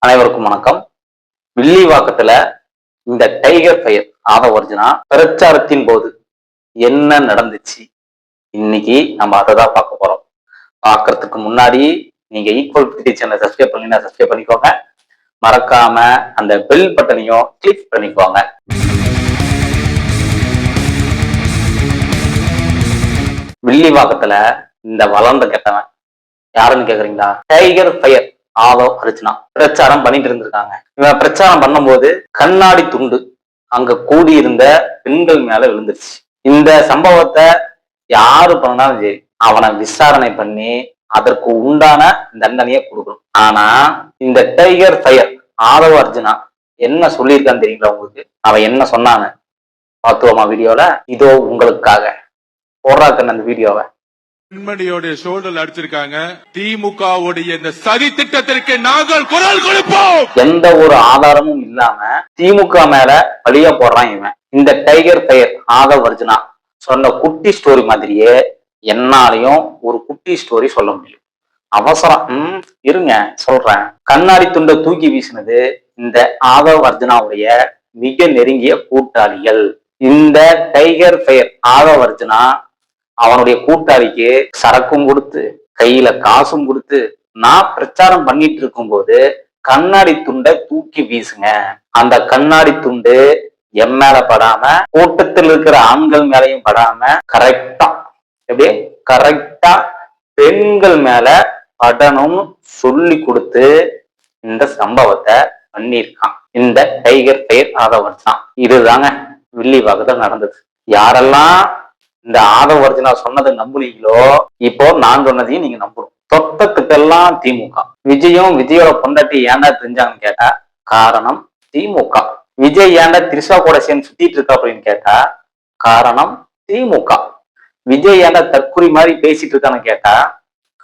அனைவருக்கும் வணக்கம். வில்லிவாக்கத்துல இந்த டைகர் ஃபயர் ஒரிஜினா பிரச்சாரத்தின் போது என்ன நடந்துச்சு, இன்னைக்கு நம்ம அதை தான் பார்க்க போறோம். பார்க்கறதுக்கு முன்னாடி நீங்க ஈக்குவல் பிரிட்டி சேனலை சப்ஸ்கிரைப் பண்ணீங்கன்னா சப்ஸ்கிரைப் பண்ணிக்கோங்க. மறக்காம அந்த பெல் பட்டனையும் கிளிக் பண்ணிக்கோங்க. வில்லிவாக்கத்துல இந்த வளர்ந்த கெட்டவன் யாருன்னு கேக்குறீங்களா? டைகர் ஃபயர் அர்ச்சனா பிரச்சாரம் பண்ணிட்டு இருந்திருக்காங்க. இவன் பிரச்சாரம் பண்ணும்போது கண்ணாடி துண்டு அங்க கூடியிருந்த பெண்கள் மேல விழுந்துருச்சு. இந்த சம்பவத்தை யாரு பண்ணாலும் சரி அவனை விசாரணை பண்ணி அதற்கு உண்டான தண்டனையை கொடுக்கணும். ஆனா இந்த டைகர் ஃபயர் அர்ச்சனா என்ன சொல்லியிருக்கான்னு தெரியுங்களா உங்களுக்கு? அவன் என்ன சொன்னான்னு பார்த்துவோமா வீடியோல? இதோ உங்களுக்காக போடுறாக்கன்னு அந்த வீடியோவை. பெண்மணியோடைய ஷோல்டர் அடிச்சிருக்காங்க. திமுகவுடைய இந்த சதி திட்டத்திற்கு நாங்கள் குரல் கொடுப்போம். எந்த ஒரு ஆதாரமும் இல்லாம திமுக மேல பழிய போடுறான் இவன். இந்த டைகர் ஃபயர் அர்ச்சனா சொன்ன குட்டி ஸ்டோரி மாதிரியே என்னாலையும் ஒரு குட்டி ஸ்டோரி சொல்ல முடியும். அவசரம் இருங்க சொல்றேன். கண்ணாடி துண்டை தூக்கி வீசினது இந்த அர்ச்சனாவுடைய மிக நெருங்கிய கூட்டாளிகள். இந்த டைகர் ஃபயர் அர்ச்சனா அவனுடைய கூட்டாளிக்கு சரக்கும் கொடுத்து கையில காசும் கொடுத்து, நான் பிரச்சாரம் பண்ணிட்டு இருக்கும் போது கண்ணாடி துண்டை தூக்கி வீசுங்க, அந்த கண்ணாடி துண்டு என் மேல படாம கூட்டத்தில் இருக்கிற ஆண்கள் மேலையும் படாம கரெக்டா பெண்கள் மேல படணும்னு சொல்லி கொடுத்து இந்த சம்பவத்தை பண்ணியிருக்கான் இந்த டைகர் ஃபயர் அர்ச்சனா. இதுதாங்க வில்லிவாக்கத்தில் நடந்தது. யாரெல்லாம் இந்த அர்ச்சனா சொன்னதை நம்புனீங்களோ இப்போ நான் சொன்னதையும் நீங்க நம்பணும். தொட்டத்துக்கெல்லாம் திமுக. விஜயோட பொண்டாட்டி ஏன்டா தெரிஞ்சாங்கன்னு கேட்டா காரணம் திமுக. விஜய் ஏன்டா திரிஷா கூட சேர்ந்து சுத்திட்டு இருக்கா அப்படின்னு கேட்டா காரணம் திமுக. விஜய் ஏன்டா தற்குறி மாதிரி பேசிட்டு இருக்கான்னு கேட்டா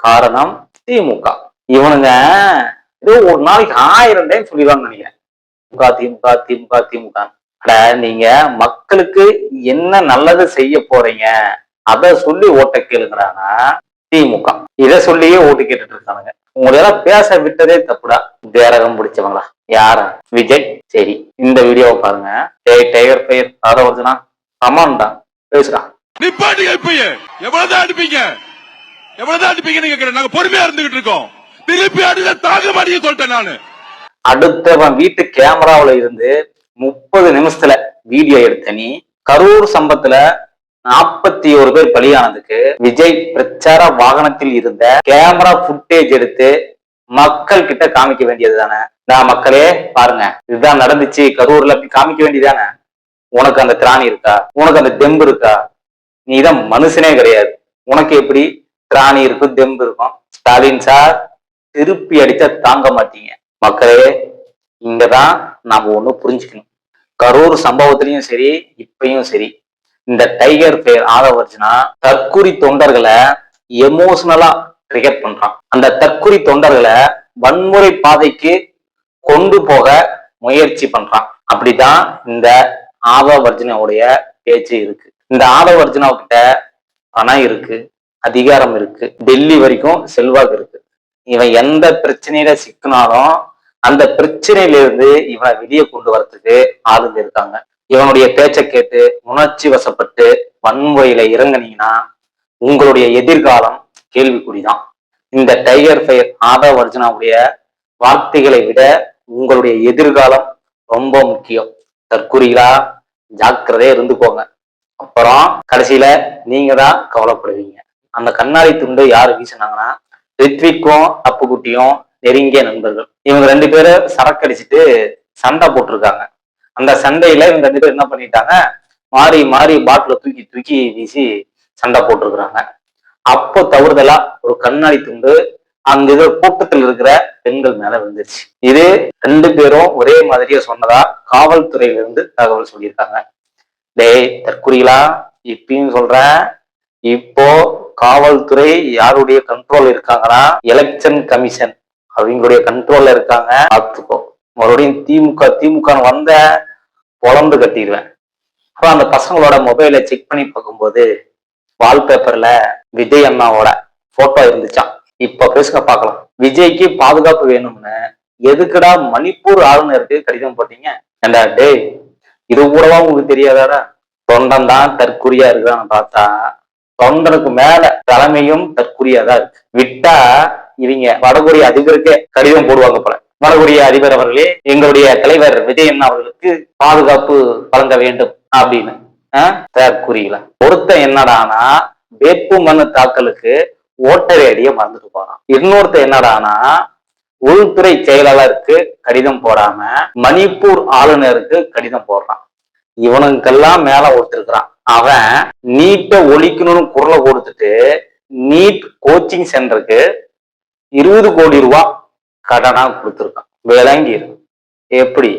காரணம் திமுக. இவனுங்க ஏதோ ஒரு நாளைக்கு 1000 டைம் சொல்லிடுவாங்க நினைக்கிறேன், திமுக திமுக திமுக. நீங்க மக்களுக்கு என்ன நல்லது செய்ய போறீங்க அத சொல்லி ஓட்ட கேளுங்கிறானா திமுக. இத சொல்லியே ஓட்டு கேட்டுட்டு இருக்கானுங்க. உங்களெல்லாம் பேச விட்டதே தப்புடா. தேரகம் பிடிச்சவங்களா யார? விஜய். சரி, இந்த வீடியோவை பாருங்க. டைகர் ஃபயர் அர்ச்சனா அம்மான்டா பேசுறான். எவ்வளவுதான் அடிப்பீங்க, எவ்வளவுதான் அடிப்பீங்கன்னு கேக்குறேன். நாங்க பொறுமையா இருந்துகிட்டு இருக்கோம். திருப்பி அடிச்ச தாங்க மாட்டேன்னு சொல்லிட்டேன் நானு. அடுத்தவன் வீட்டு கேமராவில இருந்து 30 நிமிஷத்துல வீடியோ எடுத்த நீ கரூர் சம்பவத்துல 41 பேர் பலியானதுக்கு விஜய் பிரச்சார வாகனத்தில் இருந்த கேமரா புட்டேஜ் எடுத்து மக்கள் கிட்ட காமிக்க வேண்டியது தானே? நான் மக்களே பாருங்க, இதுதான் நடந்துச்சு கரூர்ல, அப்படி காமிக்க வேண்டியதானே? உனக்கு அந்த திராணி இருக்கா? உனக்கு அந்த தெம்பு இருக்கா? நீ தான் மனுஷனே கிடையாது. உனக்கு எப்படி திராணி இருக்கும், தெம்பு இருக்கும்? ஸ்டாலின் சார் திருப்பி அடிச்சா தாங்க மாட்டீங்க. மக்களே, இங்கதான் நாம ஒண்ணு புரிஞ்சுக்கணும். கரூர் சம்பவத்திலையும் சரி இப்பயும் சரி இந்த டைகர் ஃபயர் அர்ச்சனா தற்குறி தொண்டர்களை எமோஷனலா ட்ரிகர் பண்றான். அந்த தற்குறி தொண்டர்களை வன்முறை பாதைக்கு கொண்டு போக முயற்சி பண்றான். அப்படிதான் இந்த அர்ச்சனாவுடைய பேச்சு இருக்கு. இந்த அர்ச்சனாவுக்கிட்ட பணம் இருக்கு, அதிகாரம் இருக்கு, டெல்லி வரைக்கும் செல்வாக்கு இருக்கு. இவன் எந்த பிரச்சனையில சிக்கினாலும் அந்த பிரச்சனையில இருந்து இவனை வெளியே கொண்டு வரத்துக்கு ஆளுங்க இருக்காங்க. இவனுடைய பேச்சை கேட்டு உணர்ச்சி வசப்பட்டு வன்முறையில இறங்குனீங்கன்னா உங்களுடைய எதிர்காலம் கேள்விக்குறிதான். இந்த டைகர் ஃபயர் அர்ச்சனாவுடைய வார்த்தைகளை விட உங்களுடைய எதிர்காலம் ரொம்ப முக்கியம். தற்குறிகளா ஜாக்கிரதையா இருந்துக்கோங்க. அப்புறம் கடைசியில நீங்க தான் கவலைப்படுவீங்க. அந்த கண்ணாடி துண்டு யாரு வீசினாங்கன்னா ரித்விக்கும் அப்புக்குட்டியும் நெருங்கிய நண்பர்கள். இவங்க 2 பேரும் சரக்கு அடிச்சுட்டு சண்டை போட்டிருக்காங்க. அந்த சண்டையில இவங்க 2 பேரும் என்ன பண்ணிட்டாங்க, மாறி மாறி பாட்டில தூக்கி தூக்கி வீசி சண்டை போட்டிருக்கிறாங்க. அப்போ தவறுதலா ஒரு கண்ணாடி துண்டு அந்த இது கூட்டத்தில் இருக்கிற பெண்கள் மேல விழுந்துருச்சு. இது 2 பேரும் ஒரே மாதிரியே சொன்னதா காவல்துறையில இருந்து தகவல் சொல்லியிருக்காங்க. டேய் தற்குறிகளா, இப்பயும் சொல்றேன், இப்போ காவல்துறை யாருடைய கண்ட்ரோல் இருக்காங்கன்னா எலெக்ஷன் கமிஷன் அவங்களுடைய கண்ட்ரோல்ல இருக்காங்க. பார்த்துக்கோ. மறுபடியும் திமுக வந்த பொழந்து கட்டிடுவேன். அப்புறம் அந்த பசங்களோட மொபைலை செக் பண்ணி பார்க்கும்போது வால்பேப்பர்ல விஜய் அண்ணாவோட போட்டோ இருந்துச்சான். இப்ப பேசுக பார்க்கலாம். விஜய்க்கு பாதுகாப்பு வேணும்னு எதுக்குடா மணிப்பூர் ஆளுநருக்கு கடிதம் போட்டீங்க? ஏண்டா டேய், இது கூடவா உங்களுக்கு தெரியாதாடா? தொண்டன் தான் தற்குறியா இருக்கிறான்னு பார்த்தா தொண்டனுக்கு மேல தலைமையும் தற்குறியாதான் இருக்கு. விட்டா இவங்க வடகொரிய அதிபருக்கே கடிதம் போடுவாங்க போல. வடகொரிய அதிபர் அவர்களே, எங்களுடைய தலைவர் விஜயன் அவர்களுக்கு பாதுகாப்பு வழங்க வேண்டும் அப்படின்னு. தற்குறிகளா? ஒருத்தன் என்னடானா வேட்பு மனு தாக்கலுக்கு ஓட்டர் ஐடிய மறந்துட்டு போறான். இன்னொருத்தர் என்னடானா உள்துறை செயலாளருக்கு கடிதம் போடாம மணிப்பூர் ஆளுநருக்கு கடிதம் போடுறான். இவனுக்கெல்லாம் மேல ஒருத்தருக்கிறான். அவன் நீட்டை ஒழிக்கணும்னு குரலை கொடுத்துட்டு நீட் கோச்சிங் சென்டருக்கு 20 கோடி ரூபாய் கடனா கொடுத்துருக்கான். விளங்கிரும். எப்படி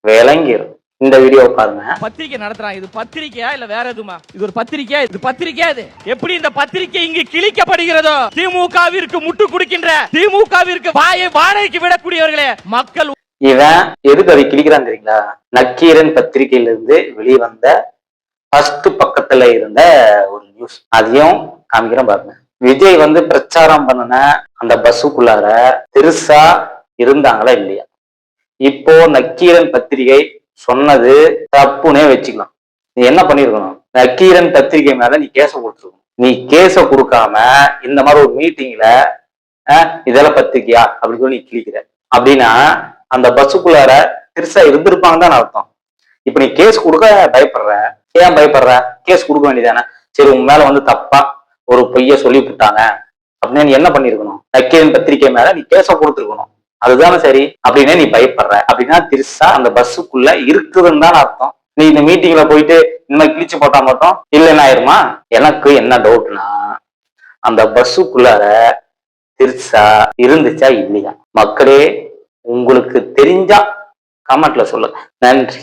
விளங்கிரும்? இந்த வீடியோ பாருங்க. பத்திரிகை நடத்துறான். இது பத்திரிகையா இல்ல வேற எதுமா? இது ஒரு பத்திரிகையா? இது பத்திரிகையா? இது எப்படி இந்த பத்திரிகை இங்கு கிழிக்கப்படுகிறதோ? திமுகவிற்கு முட்டு கொடுக்கின்ற, திமுகவிற்கு வாயை வாடகைக்கு விடக்கூடியவர்களே மக்கள். இவன் எதுக்கு அதை கிழிக்கிறான் தெரியுங்களா? நக்கீரன் பத்திரிகையிலிருந்து வெளிவந்த ஃபர்ஸ்ட் பக்கத்துல இருந்த ஒரு நியூஸ், அதையும் காமிக்கிறேன் பாருங்க. விஜய் பிரச்சாரம் பண்ணின அந்த பஸ்ஸுக்குள்ளார திருசா இருந்தாங்களா இல்லையா? இப்போ நக்கீரன் பத்திரிகை சொன்னது தப்புனே வச்சுக்கலாம். நீ என்ன பண்ணிருக்கணும்? நக்கீரன் பத்திரிகை மேல நீ கேச கொடுத்துருக்கணும். நீ கேச கொடுக்காம இந்த மாதிரி ஒரு மீட்டிங்ல இதெல்லாம் பத்திரிகையா அப்படின்னு சொல்லி நீ கிழிக்கிற அப்படின்னா அந்த பஸ்ஸுக்குள்ளார திருசா இருந்திருப்பாங்க தான் அர்த்தம். இப்ப நீ கேஸ் கொடுக்க பயப்படுற. ஏன் பயப்படுற? கேஸ் கொடுக்க வேண்டியதானே? சரி, உன் மேல தப்பா ஒரு பொய்ய சொல்லி விட்டாங்க அப்படின்னு நீ என்ன பண்ணிருக்கணும்? நக்கீரன் பத்திரிகை மேல நீ கேச கொடுத்துருக்கணும். அதுதானே சரி. அப்படின்னே நீ பயப்படுற அப்படின்னா திருசா அந்த பஸ்ஸுக்குள்ள இருக்குதுன்னு தான் அர்த்தம். நீ இந்த மீட்டிங்ல போயிட்டு இந்த மாதிரி கிழிச்சு போட்டா மட்டும் இல்லைன்னு ஆயிருமா? எனக்கு என்ன டவுட்னா அந்த பஸ்ஸுக்குள்ளார திருசா இருந்துச்சா இல்லையா? மக்களே, உங்களுக்கு தெரிஞ்சா கமெண்ட்ல சொல்லுங்க. நன்றி.